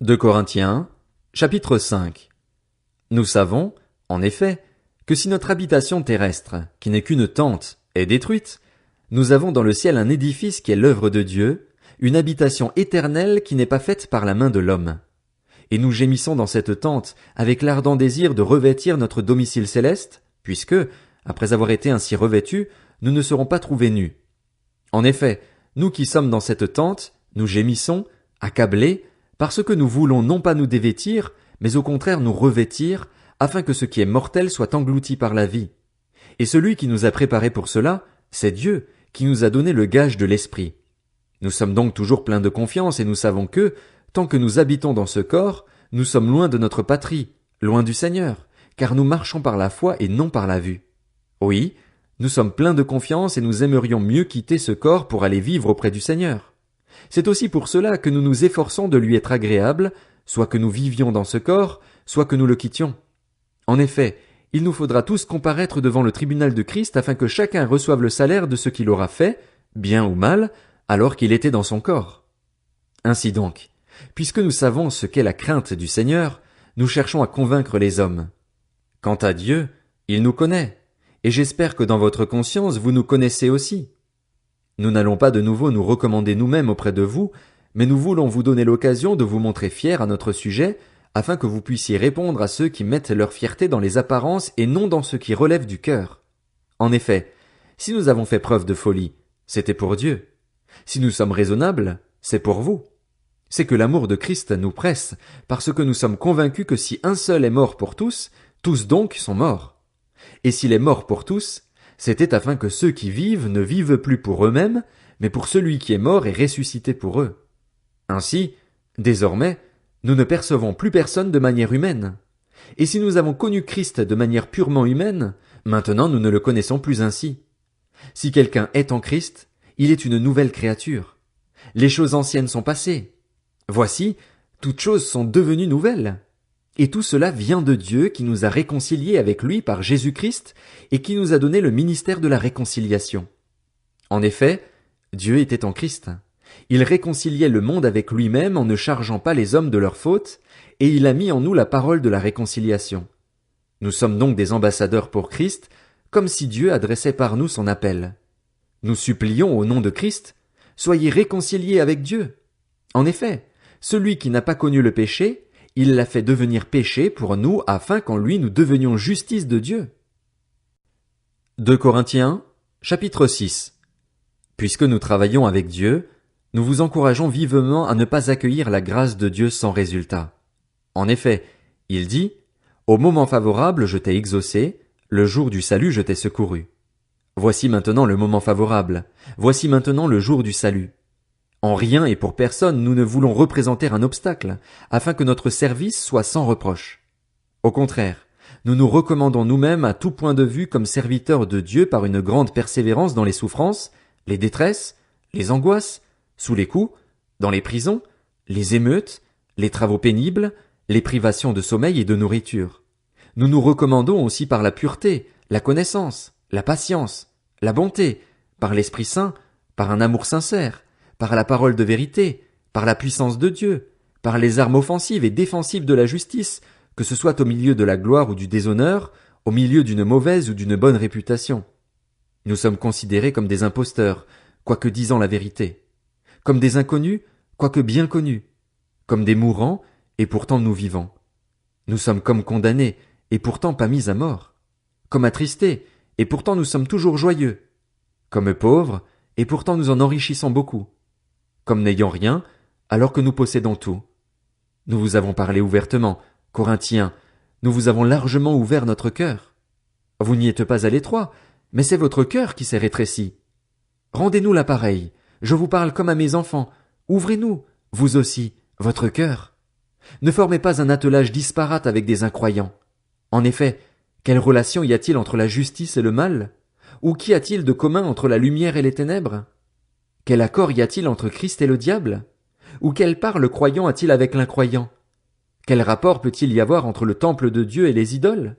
2 Corinthiens, chapitre 5. Nous savons, en effet, que si notre habitation terrestre, qui n'est qu'une tente, est détruite, nous avons dans le ciel un édifice qui est l'œuvre de Dieu, une habitation éternelle qui n'est pas faite par la main de l'homme. Et nous gémissons dans cette tente avec l'ardent désir de revêtir notre domicile céleste, puisque, après avoir été ainsi revêtus, nous ne serons pas trouvés nus. En effet, nous qui sommes dans cette tente, nous gémissons, accablés, parce que nous voulons non pas nous dévêtir, mais au contraire nous revêtir, afin que ce qui est mortel soit englouti par la vie. Et celui qui nous a préparés pour cela, c'est Dieu, qui nous a donné le gage de l'Esprit. Nous sommes donc toujours pleins de confiance et nous savons que, tant que nous habitons dans ce corps, nous sommes loin de notre patrie, loin du Seigneur, car nous marchons par la foi et non par la vue. Oui, nous sommes pleins de confiance et nous aimerions mieux quitter ce corps pour aller vivre auprès du Seigneur. C'est aussi pour cela que nous nous efforçons de lui être agréables, soit que nous vivions dans ce corps, soit que nous le quittions. En effet, il nous faudra tous comparaître devant le tribunal de Christ afin que chacun reçoive le salaire de ce qu'il aura fait, bien ou mal, alors qu'il était dans son corps. Ainsi donc, puisque nous savons ce qu'est la crainte du Seigneur, nous cherchons à convaincre les hommes. Quant à Dieu, il nous connaît, et j'espère que dans votre conscience vous nous connaissez aussi. Nous n'allons pas de nouveau nous recommander nous-mêmes auprès de vous, mais nous voulons vous donner l'occasion de vous montrer fiers à notre sujet, afin que vous puissiez répondre à ceux qui mettent leur fierté dans les apparences et non dans ce qui relève du cœur. En effet, si nous avons fait preuve de folie, c'était pour Dieu. Si nous sommes raisonnables, c'est pour vous. C'est que l'amour de Christ nous presse, parce que nous sommes convaincus que si un seul est mort pour tous, tous donc sont morts. Et s'il est mort pour tous, c'était afin que ceux qui vivent ne vivent plus pour eux-mêmes, mais pour celui qui est mort et ressuscité pour eux. Ainsi, désormais, nous ne percevons plus personne de manière humaine. Et si nous avons connu Christ de manière purement humaine, maintenant nous ne le connaissons plus ainsi. Si quelqu'un est en Christ, il est une nouvelle créature. Les choses anciennes sont passées. Voici, toutes choses sont devenues nouvelles. Et tout cela vient de Dieu qui nous a réconciliés avec lui par Jésus-Christ et qui nous a donné le ministère de la réconciliation. En effet, Dieu était en Christ. Il réconciliait le monde avec lui-même en ne chargeant pas les hommes de leurs fautes, et il a mis en nous la parole de la réconciliation. Nous sommes donc des ambassadeurs pour Christ, comme si Dieu adressait par nous son appel. Nous supplions au nom de Christ, soyez réconciliés avec Dieu. En effet, celui qui n'a pas connu le péché, il l'a fait devenir péché pour nous afin qu'en lui nous devenions justice de Dieu. 2 Corinthiens, chapitre 6. Puisque nous travaillons avec Dieu, nous vous encourageons vivement à ne pas accueillir la grâce de Dieu sans résultat. En effet, il dit, « Au moment favorable je t'ai exaucé, le jour du salut je t'ai secouru. » Voici maintenant le moment favorable, voici maintenant le jour du salut. En rien et pour personne nous ne voulons représenter un obstacle, afin que notre service soit sans reproche. Au contraire, nous nous recommandons nous-mêmes à tout point de vue comme serviteurs de Dieu par une grande persévérance dans les souffrances, les détresses, les angoisses, sous les coups, dans les prisons, les émeutes, les travaux pénibles, les privations de sommeil et de nourriture. Nous nous recommandons aussi par la pureté, la connaissance, la patience, la bonté, par l'Esprit Saint, par un amour sincère, par la parole de vérité, par la puissance de Dieu, par les armes offensives et défensives de la justice, que ce soit au milieu de la gloire ou du déshonneur, au milieu d'une mauvaise ou d'une bonne réputation. Nous sommes considérés comme des imposteurs, quoique disant la vérité, comme des inconnus, quoique bien connus, comme des mourants, et pourtant nous vivons. Nous sommes comme condamnés, et pourtant pas mis à mort, comme attristés, et pourtant nous sommes toujours joyeux, comme pauvres, et pourtant nous en enrichissons beaucoup, comme n'ayant rien, alors que nous possédons tout. Nous vous avons parlé ouvertement, Corinthiens, nous vous avons largement ouvert notre cœur. Vous n'y êtes pas à l'étroit, mais c'est votre cœur qui s'est rétréci. Rendez-nous l'appareil, je vous parle comme à mes enfants, ouvrez-nous, vous aussi, votre cœur. Ne formez pas un attelage disparate avec des incroyants. En effet, quelle relation y a-t-il entre la justice et le mal? Ou qu'y a-t-il de commun entre la lumière et les ténèbres? Quel accord y a-t-il entre Christ et le diable? Ou quelle part le croyant a-t-il avec l'incroyant? Quel rapport peut-il y avoir entre le temple de Dieu et les idoles?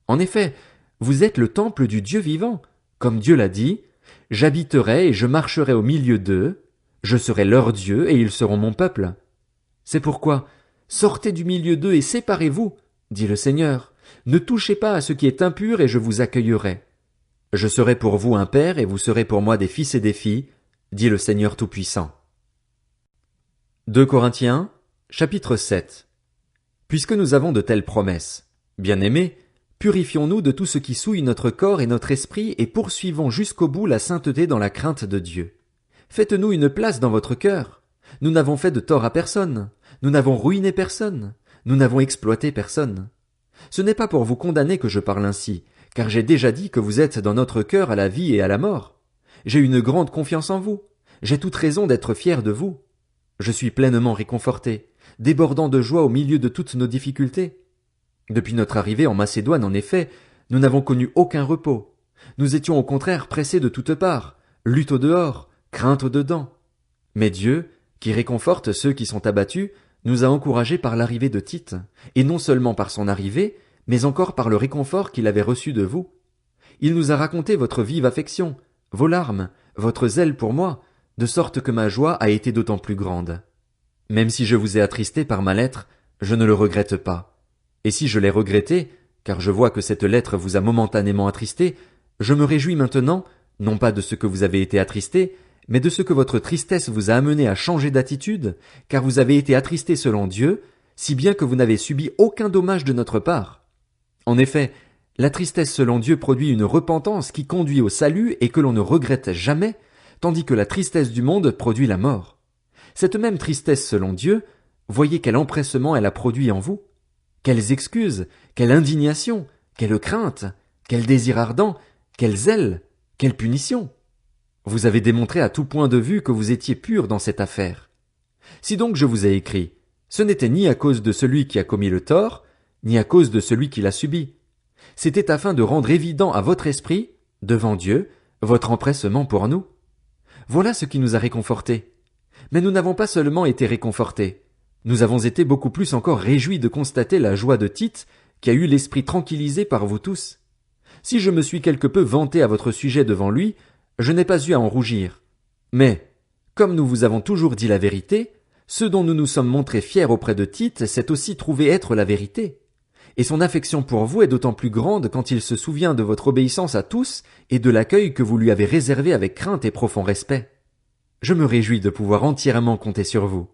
En effet, vous êtes le temple du Dieu vivant, comme Dieu l'a dit, « J'habiterai et je marcherai au milieu d'eux, je serai leur Dieu et ils seront mon peuple. » C'est pourquoi, Sortez du milieu d'eux et séparez-vous, dit le Seigneur. Ne touchez pas à ce qui est impur et je vous accueillerai. Je serai pour vous un père et vous serez pour moi des fils et des filles, dit le Seigneur Tout-Puissant. 2 Corinthiens, chapitre 7. Puisque nous avons de telles promesses, bien-aimés, purifions-nous de tout ce qui souille notre corps et notre esprit et poursuivons jusqu'au bout la sainteté dans la crainte de Dieu. Faites-nous une place dans votre cœur. Nous n'avons fait de tort à personne. Nous n'avons ruiné personne. Nous n'avons exploité personne. Ce n'est pas pour vous condamner que je parle ainsi, car j'ai déjà dit que vous êtes dans notre cœur à la vie et à la mort. J'ai une grande confiance en vous. J'ai toute raison d'être fier de vous. Je suis pleinement réconforté, débordant de joie au milieu de toutes nos difficultés. Depuis notre arrivée en Macédoine, en effet, nous n'avons connu aucun repos. Nous étions au contraire pressés de toutes parts, lutte au dehors, crainte au dedans. Mais Dieu, qui réconforte ceux qui sont abattus, nous a encouragés par l'arrivée de Tite, et non seulement par son arrivée, mais encore par le réconfort qu'il avait reçu de vous. Il nous a raconté votre vive affection, vos larmes, votre zèle pour moi, de sorte que ma joie a été d'autant plus grande. Même si je vous ai attristé par ma lettre, je ne le regrette pas. Et si je l'ai regretté, car je vois que cette lettre vous a momentanément attristé, je me réjouis maintenant, non pas de ce que vous avez été attristé, mais de ce que votre tristesse vous a amené à changer d'attitude, car vous avez été attristé selon Dieu, si bien que vous n'avez subi aucun dommage de notre part. En effet, la tristesse selon Dieu produit une repentance qui conduit au salut et que l'on ne regrette jamais, tandis que la tristesse du monde produit la mort. Cette même tristesse selon Dieu, voyez quel empressement elle a produit en vous. Quelles excuses, quelle indignation, quelle crainte, quel désir ardent, quel zèle, quelle punition. Vous avez démontré à tout point de vue que vous étiez pur dans cette affaire. Si donc je vous ai écrit, ce n'était ni à cause de celui qui a commis le tort, ni à cause de celui qui l'a subi. C'était afin de rendre évident à votre esprit, devant Dieu, votre empressement pour nous. Voilà ce qui nous a réconfortés. Mais nous n'avons pas seulement été réconfortés. Nous avons été beaucoup plus encore réjouis de constater la joie de Tite, qui a eu l'esprit tranquillisé par vous tous. Si je me suis quelque peu vanté à votre sujet devant lui, je n'ai pas eu à en rougir. Mais, comme nous vous avons toujours dit la vérité, ce dont nous nous sommes montrés fiers auprès de Tite s'est aussi trouvé être la vérité. Et son affection pour vous est d'autant plus grande quand il se souvient de votre obéissance à tous et de l'accueil que vous lui avez réservé avec crainte et profond respect. Je me réjouis de pouvoir entièrement compter sur vous.